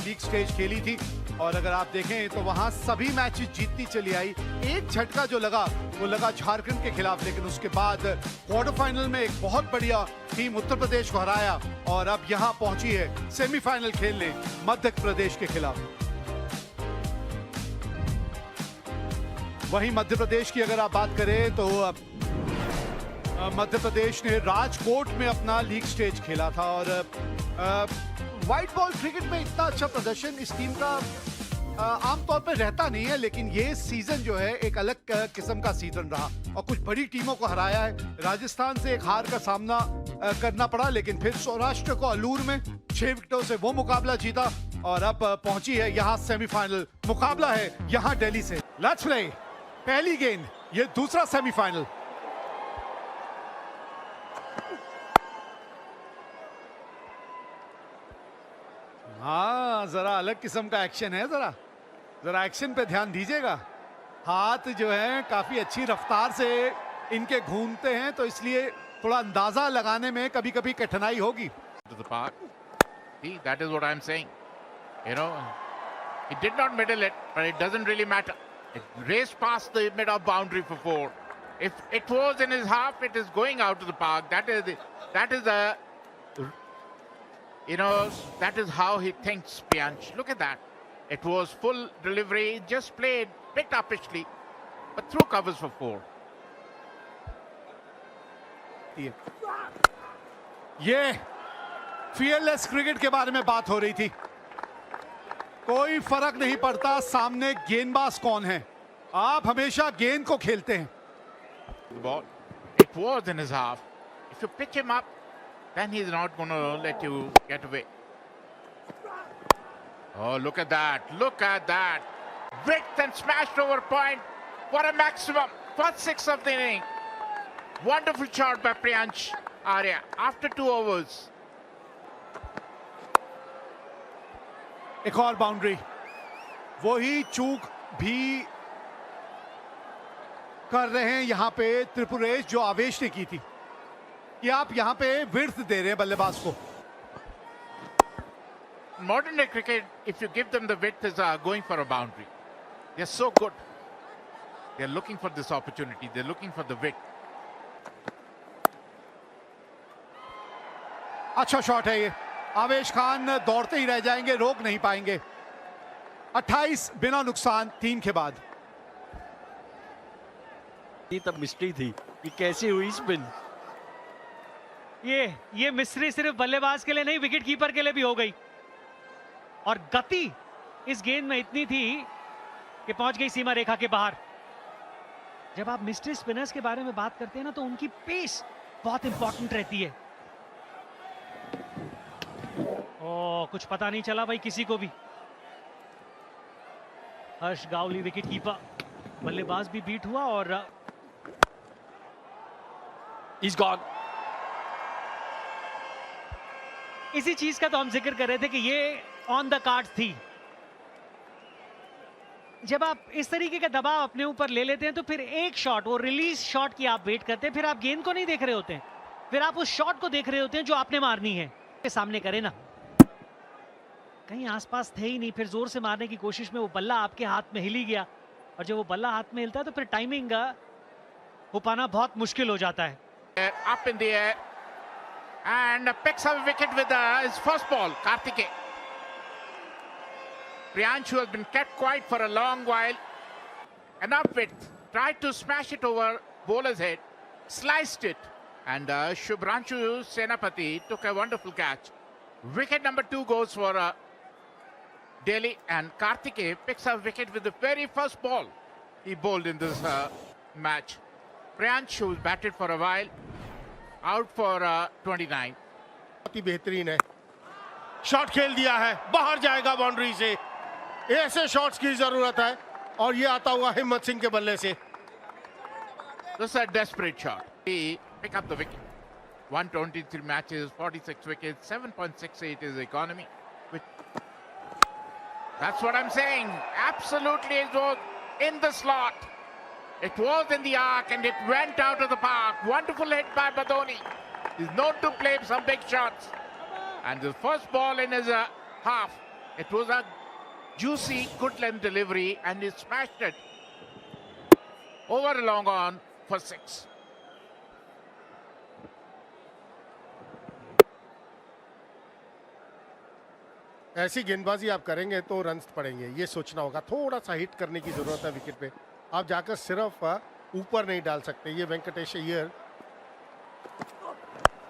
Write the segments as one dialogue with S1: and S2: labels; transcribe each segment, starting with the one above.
S1: League stage खेली थी और अगर आप देखें तो वहां सभी मैचेस जीतती चली आई। एक झटका जो लगा वो लगा झारखंड के खिलाफ, लेकिन उसके बाद क्वार्टर फाइनल में एक बहुत बढ़िया टीम उत्तर प्रदेश को हराया और अब यहां पहुंची है सेमीफाइनल खेलने मध्य प्रदेश के खिलाफ। वहीं मध्य प्रदेश की अगर आप बात करें तो मध्य प्रदेश ने राजकोट में अपना लीग स्टेज खेला था और व्हाइट बॉल क्रिकेट में इतना अच्छा प्रदर्शन इस टीम का आमतौर पर रहता नहीं है, लेकिन ये सीजन जो है एक अलग किस्म का सीजन रहा और कुछ बड़ी टीमों को हराया है। राजस्थान से एक हार का सामना करना पड़ा, लेकिन फिर सौराष्ट्र को अलूर में 6 विकेटों से वो मुकाबला जीता और अब पहुंची है यहाँ सेमीफाइनल। मुकाबला है यहाँ दिल्ली से। Let's play. पहली गेंद, ये दूसरा सेमीफाइनल। हाँ, जरा अलग किस्म का एक्शन है, जरा एक्शन पे ध्यान दीजिएगा। हाथ जो है काफी अच्छी रफ्तार से इनके घूमते हैं, तो इसलिए थोड़ा अंदाजा लगाने में कभी कभी कठिनाई होगी।
S2: See, that is what I'm saying. You know, he did not middle it, but it doesn't really matter. It raced past the mid-off boundary for 4. If it was in his half, it is going out to the park. That is how he thinks, Priyansh. Look at that. It was full delivery, just played, picked up pitchly, but threw covers for 4.
S1: ये fearless cricket के बारे में बात हो रही थी। कोई फर्क नहीं पड़ता सामने गेंदबाज कौन है, आप हमेशा गेंद को खेलते हैं।
S2: The ball, it was in his half. If you pitch him up, then he's not going to let you get away. Oh, look at that. Look at that. Width and smashed over point for a maximum. First 6 of the inning. Wonderful shot by Priyansh Arya after 2 overs.
S1: एक और boundary, वही चूक भी कर रहे हैं यहाँ पे त्रिपुरेश जो आवेश ने की थी कि आप यहाँ पे विड्थ दे रहे हैं बल्लेबाज को।
S2: Modern day cricket, if you give them the width, is going for a boundary. They're so good. They're looking for this opportunity. They're looking for the width.
S1: अच्छा शॉट है ये। आवेश खान दौड़ते ही रह जाएंगे, रोक नहीं पाएंगे। 28 बिना नुकसान 3 के बाद।
S3: ये तब मिस्ट्री थी कि कैसे हुई स्पिन।
S4: ये मिस्ट्री सिर्फ बल्लेबाज के लिए नहीं, विकेट कीपर के लिए भी हो गई। और गति इस गेंद में इतनी थी कि पहुंच गई सीमा रेखा के बाहर। जब आप मिस्ट्री स्पिनर्स के बारे में बात करते हैं ना, तो उनकी पेस बहुत इंपॉर्टेंट रहती है। कुछ पता नहीं चला भाई किसी को भी। हर्ष गावली विकेट कीपर, बल्लेबाज भी बीट हुआ और
S3: He's gone.
S4: इसी चीज का तो हम जिक्र कर रहे थे कि ये ऑन द कार्ड्स थी। जब आप इस तरीके का दबाव अपने ऊपर ले लेते हैं तो फिर एक शॉट, वो रिलीज शॉट की आप वेट करते हैं, फिर आप गेंद को नहीं देख रहे होते हैं, फिर आप उस शॉट को देख रहे होते हैं जो आपने मारनी है। सामने करे ना, कहीं आसपास थे ही नहीं, फिर जोर से मारने की कोशिश में वो बल्ला आपके हाथ में हिल ही गया, और जब वो बल्ला हाथ में हिलता है तो फिर टाइमिंग हो पाना बहुत मुश्किल हो जाता है।
S2: Up in the air and picks up a wicket with his first ball, Karthike. Priyansh, who has been kept quiet for a long while, enough width, tried to smash it over bowler's head, sliced it, and Shubhranshu Senapati took a wonderful catch. Wicket number 2 goes for Delhi, and Karthike picks up wicket with the very first ball he bowled in this match. Priyansh, who's batted for a while, out for 29.
S5: बहुत ही बेहतरीन है, shot खेल दिया है, बाहर जाएगा boundary से। ऐसे शॉट्स की जरूरत है और ये आता हुआ हिम्मत सिंह के बल्ले से।
S2: This is a desperate shot. He pick up the wicket. 123 matches, 46 wickets, 7.68 is the economy. That's what I'm saying. Absolutely, it was in the slot. It was in the arc and it went out of the park. Wonderful hit by Badoni. He's known to play some big shots. And the first ball in his half It was a juicy, good length delivery, and he smashed it over a long on for 6.
S5: ऐसी गेंदबाजी आप करेंगे तो runs पड़ेंगे, ये सोचना होगा। थोड़ा सा हिट करने की जरूरत है विकेट पे, आप जाकर सिर्फ ऊपर नहीं डाल सकते। ये वेंकटेश अय्यर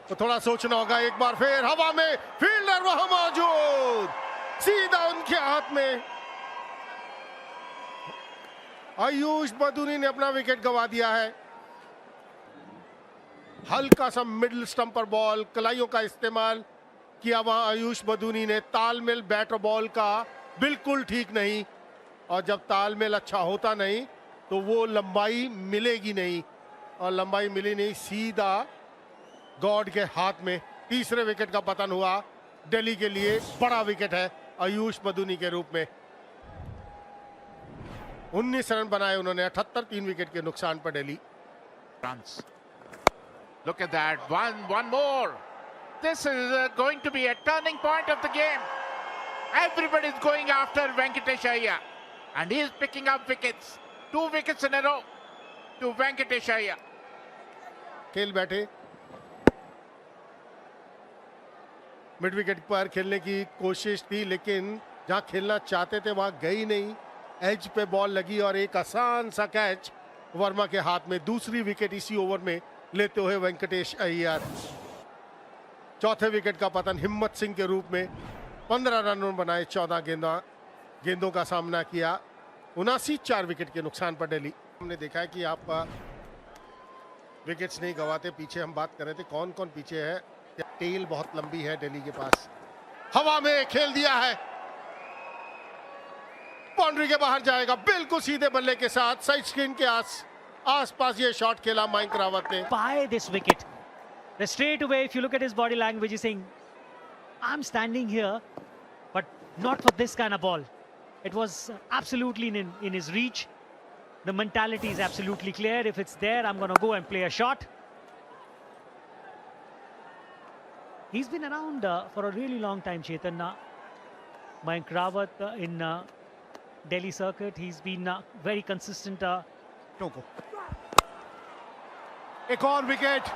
S5: तो थोड़ा सोचना होगा। एक बार फिर हवा में, फील्डर वहां मौजूद, सीधा उनके हाथ में। आयुष बदूनी ने अपना विकेट गंवा दिया है। हल्का सा मिडिल स्टंप पर बॉल, कलाइयों का इस्तेमाल किया वहां आयुष बदूनी ने। तालमेल बैट और बॉल का बिल्कुल ठीक नहीं, और जब तालमेल अच्छा होता नहीं तो वो लंबाई मिलेगी नहीं, और लंबाई मिली नहीं, सीधा गॉड के हाथ में। तीसरे विकेट का पतन हुआ दिल्ली के लिए। बड़ा विकेट है आयुष बदूनी के रूप में। 19 रन बनाए उन्होंने, 78, 3 विकेट के नुकसान पर Delhi.
S2: Runs. Look at that. One more. This is going to be a turning point of the game. Everybody's going after Venkatesh Iyer, and he is picking up wickets. 2 wickets in a row to Venkatesh Iyer.
S5: खेल बैठे, mid wicket पर खेलने की कोशिश थी, लेकिन जहां खेलना चाहते थे वहां गई नहीं। एज पे बॉल लगी और एक आसान सा कैच वर्मा के हाथ में। दूसरी विकेट इसी ओवर में लेते हुए वेंकटेश अय्यर। चौथे विकेट का पतन हिम्मत सिंह के रूप में। 15 रन बनाए, 14 गेंदों का सामना किया। 79, 4 विकेट के नुकसान पर दिल्ली। हमने देखा है कि आप विकेट्स नहीं गंवाते। पीछे हम बात कर रहे थे कौन कौन पीछे है। टेल बहुत लंबी है दिल्ली के पास। हवा में खेल दिया है, बाउंड्री के बाहर जाएगा, बिल्कुल सीधे बल्ले के साथ। साइड स्क्रीन के आसपास ये शॉट खेला मयंक रावत ने।
S4: By this wicket, the straight away, if you look at his body language, he's saying, "I'm standing here, but not for this kind of ball." It was absolutely in his reach. The mentality is absolutely clear. If it's there, I'm going to go and play a shot. He's been around for a really long time, Chetan. Mayank Rawat in Delhi circuit, he's been very consistent.
S1: टोको, एक और wicket.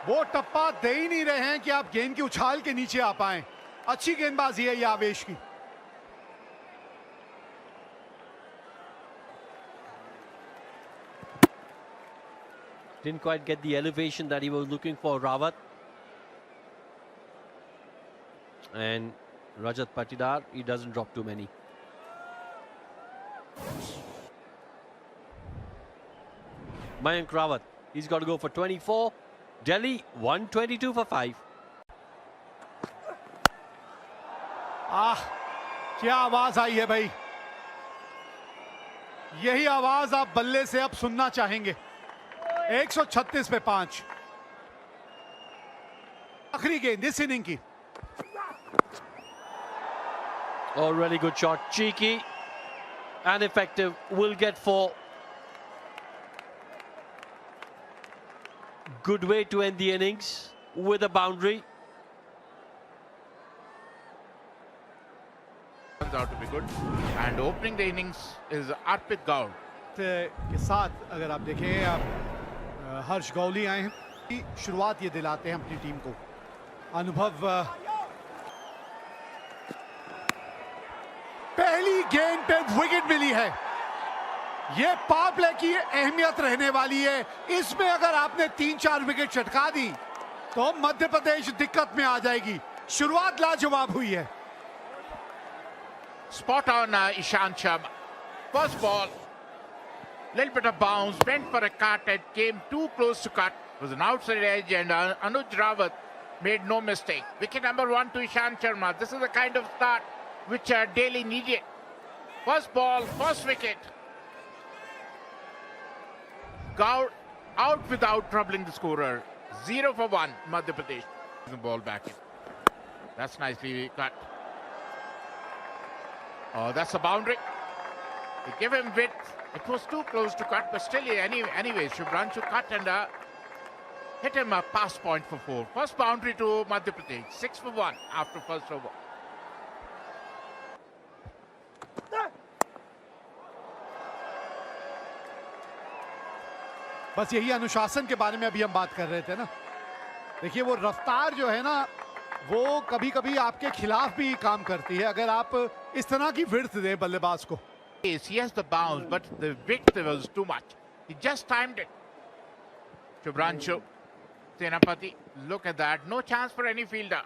S1: वो टप्पा दे ही नहीं रहे हैं कि आप गेंद की उछाल के नीचे आ पाएं। अच्छी गेंदबाजी है ये आवेश की।
S3: Didn't quite get the elevation that he was looking for, Rawat. And Rajat Patidar, he doesn't drop too many. Mayank Rawat, he's got to go for 24. Delhi, 122 for 5.
S1: क्या आवाज आई है भाई। यही आवाज आप बल्ले से अब सुनना चाहेंगे। 136 पे 5। आखिरी गेंद इस इनिंग की।
S3: Oh, really good shot. Cheeky and effective. Will get 4. Good way to end the innings with a boundary.
S2: Turns out to be good. And opening the innings is Arpit Gaur.
S1: के साथ अगर आप देखें, आप हर्ष गौली आए हैं। शुरुआत ये दिलाते हैं अपनी टीम को। अनुभव पहली गेंद पे विकेट मिली है। ये पावर प्ले की अहमियत रहने वाली है। इसमें अगर आपने 3-4 विकेट चटका दी तो मध्य प्रदेश दिक्कत में आ जाएगी। शुरुआत लाजवाब हुई है।
S2: Spot on Ishant Sharma. First ball, little bit of bounce, went for a cut and came too close to cut. It was an outside edge, and Anuj Rawat made no mistake. Wicket number 1 to Ishant Sharma. This is the kind of start which Delhi needed. First ball, first wicket. Gaur out without troubling the scorer. 0 for 1, Madhya Pradesh. The ball back in. That's nicely cut. Oh, that's a boundary. They give him width. It was too close to cut, but still, anyway, Shubhranshu cut and hit him a pass point for 4. First boundary to Madhya Pradesh. 6 for 1 after first over.
S1: बस यही अनुशासन के बारे में अभी हम बात कर रहे थे ना। देखिए वो रफ्तार जो है ना वो कभी कभी आपके खिलाफ भी काम करती है अगर आप इस तरह की विड्थ दे बल्लेबाज को।
S2: Yes, he has the bounce, but the width was too much. He just timed it. Shubhranshu Senapati, look at that. No chance for any fielder.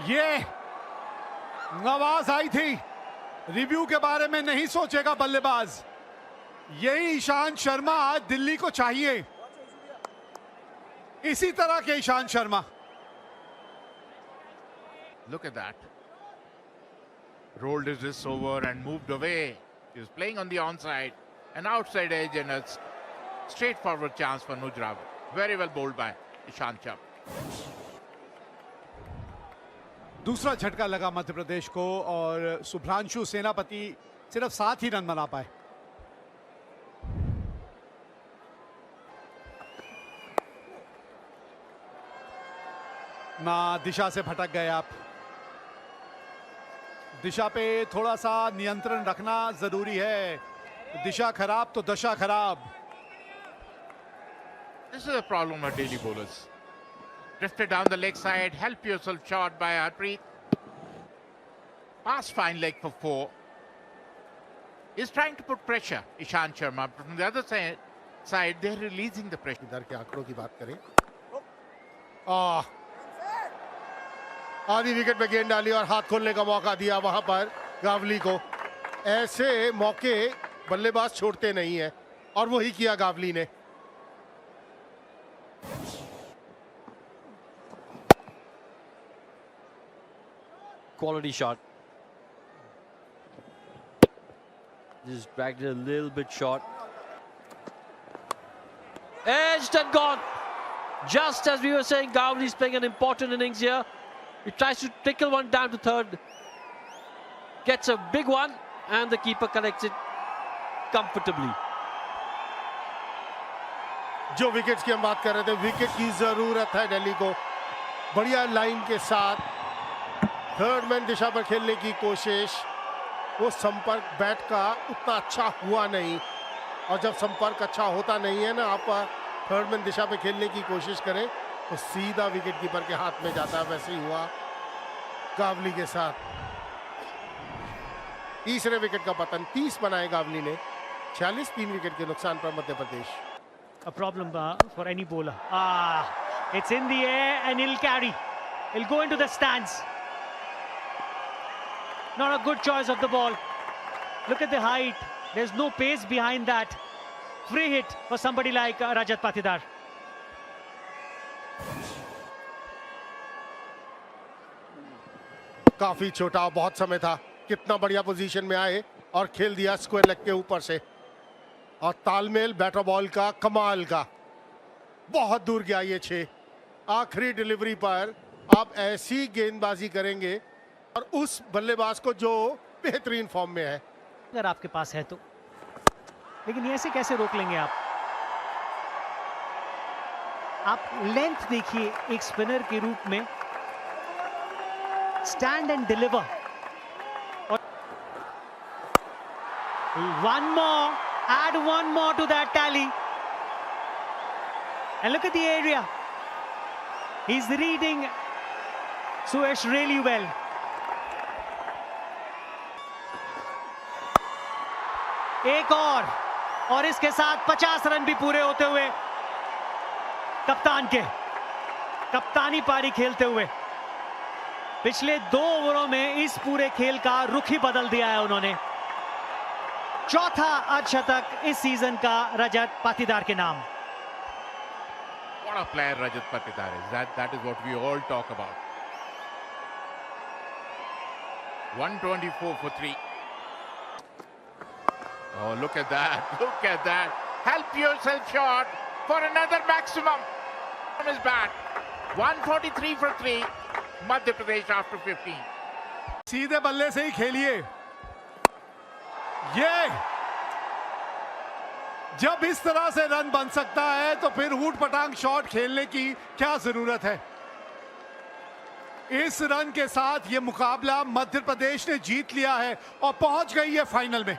S1: ये आवाज आई थी, रिव्यू के बारे में नहीं सोचेगा बल्लेबाज। यही ईशांत शर्मा आज दिल्ली को चाहिए, इसी तरह के Ishant Sharma.
S2: Look at that. Rolled his wrists over and moved away. He was playing on the onside, an outside edge, and a straightforward chance for Nuj Rawat. Very well bowled by Ishant Sharma.
S1: दूसरा झटका लगा मध्य प्रदेश को और शुभ्रांशु सेनापति सिर्फ 7 ही run बना पाए। ना दिशा से भटक गए आप। दिशा पे थोड़ा सा नियंत्रण रखना जरूरी है। दिशा खराब तो दशा खराब।
S2: This is a problem of Delhi bowlers. Drifted down the leg side, help yourself shot by Harpreet. Pass fine leg for 4. He's trying to put pressure, Ishant Sharma. But from the other side, they're releasing the pressure.
S5: इधर के आंकड़ों की बात करें, आधी wicket पे गेंद डाली और हाथ खोलने का मौका दिया वहां पर गावली को। ऐसे मौके बल्लेबाज छोड़ते नहीं है और वही किया गावली ने।
S3: Quality shot. Just dragged it a little bit short. Edged and gone. Just as we were saying, Gavli's playing an important innings here. He tries to trickle one down to third. Gets a big one and the keeper collects it comfortably.
S5: जो wickets की हम बात कर रहे थे, wicket की जरूरत है दिल्ली को। बढ़िया लाइन के साथ थर्ड मैन दिशा पर खेलने की कोशिश। वो संपर्क बैट का उतना अच्छा हुआ नहीं, और जब संपर्क अच्छा होता नहीं है ना, आप थर्ड मैन दिशा पे खेलने की कोशिश करें तो सीधा विकेट कीपर के हाथ में जाता है। वैसे ही हुआ गावली के साथ। तीसरे विकेट का पतन, 30 बनाए गावली ने। 46 3 विकेट के नुकसान पर Madhya Pradesh.
S4: A problem for any bowler. It's in the air and he'll carry. He'll go into the stands. Not a good choice of the ball. Look at the height. There's no pace behind that. Free hit for somebody like Rajat Patidar.
S5: काफी छोटा, बहुत समय था। कितना बढ़िया position में आए और खेल दिया स्क्वायर लेग के ऊपर से। और तालमेल बैटर बॉल का कमाल का। बहुत दूर गया ये 6। आखिरी डिलीवरी पर आप ऐसी गेंदबाजी करेंगे और उस बल्लेबाज को जो बेहतरीन फॉर्म में है।
S4: अगर आपके पास है तो, लेकिन ये ऐसे कैसे रोक लेंगे आप? आप लेंथ देखिए एक स्पिनर के रूप में। Stand and deliver. One more, add one more to that tally. And look at the area. He's reading Suyash really well. एक और इसके साथ 50 रन भी पूरे होते हुए कप्तान के कप्तानी पारी खेलते हुए पिछले 2 ओवरों में इस पूरे खेल का रुख ही बदल दिया है उन्होंने। चौथा अर्धशतक इस सीजन का रजत पाटीदार के नाम।
S2: What a player Rajat Patidar is. That is what we all talk about. 124 for 3. Oh, look at that. Look at that. Help yourself shot for another maximum from his bat. 143 for 3. Madhya Pradesh after 15.
S1: सीधे बल्ले से ही खेलिए। ये जब इस तरह से run बन सकता है तो फिर ऊट पटांग शॉट खेलने की क्या जरूरत है? इस रन के साथ ये मुकाबला मध्य प्रदेश ने जीत लिया है और पहुंच गई है फाइनल में।